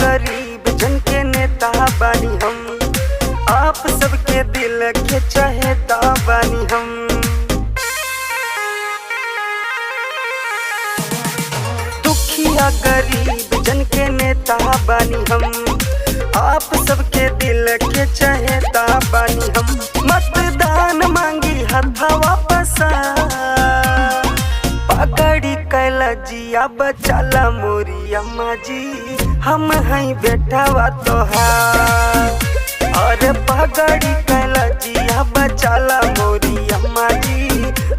गरीब जन के नेता बानी हम, आप सबके दिल के चहेता बानी हम। दुखिया गरीब जन के नेता बानी हम, आप सबके दिल के चहेता बानी हम। मतदान मांगी हथवा पसा, पगड़ी कैला जिया बचाला मोरी अम्मा जी, हम हैं बेटावा तोहार। अरे पगड़ी कैला जिया बचाला मोरी अम्मा जी,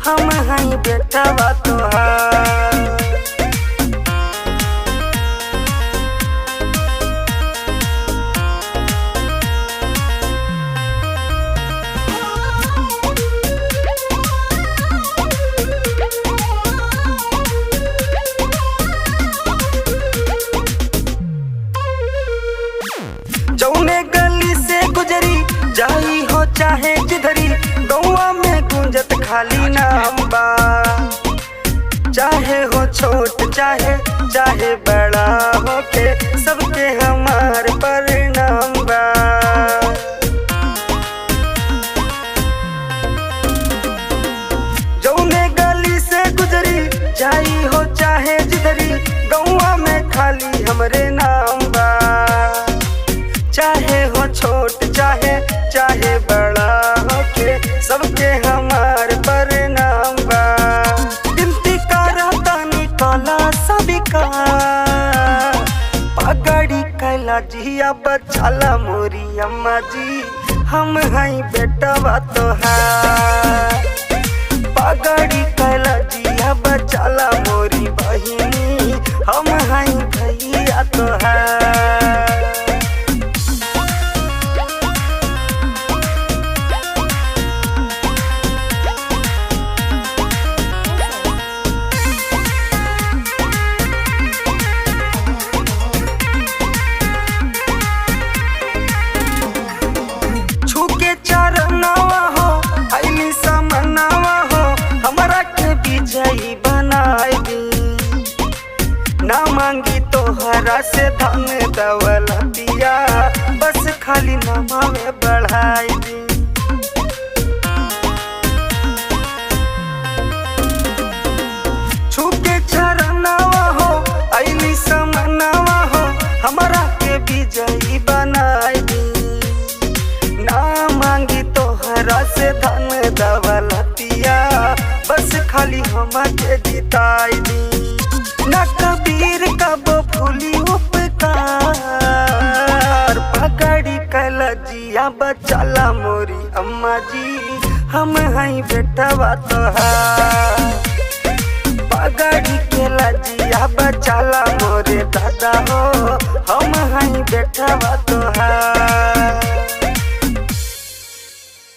हम हैं बेटावा तोहार। जौने गली से गुजरी जाई हो चाहे जिधरी, गौवा में गूंजत खाली नाम बा। चाहे हो छोट चाहे बड़ा होके, सबके हमार परिणाम बा। जौने गली से गुजरी जाई हो चाहे जिधरी, गौवा में खाली हमरे नाम बा। चाहे हो छोट चाहे बड़ा होके, सबके हमार परिणाम बा। गिनती करतानी काला सबिका, पगड़ी कैला जिया बचाला मोरी अम्मा जी, हम हैं बेटावा तोहार। पगड़ी कैला जिया बचाला मोरी बहिनी, हम हैं भैया तोहार। ना मांगी तोहरा से धन दौलतिया, बस खाली नामा में बढ़ाई दी। छूके चरनावा हो अइली समनावा हो, हमरा के विजयी बनाई दी। ना मांगी तोहरा से धन दौलतिया, बस खाली हमा के जिताई दी। ना कबीर कब भूली उपकार, पगड़ी कैला जिया बचाला मोरी अम्मा जी, हम हैं बेटावा तोहार। पगड़ी कैला जिया बचाला मोरे दादा हो, हम हैं बेटावा तोहार।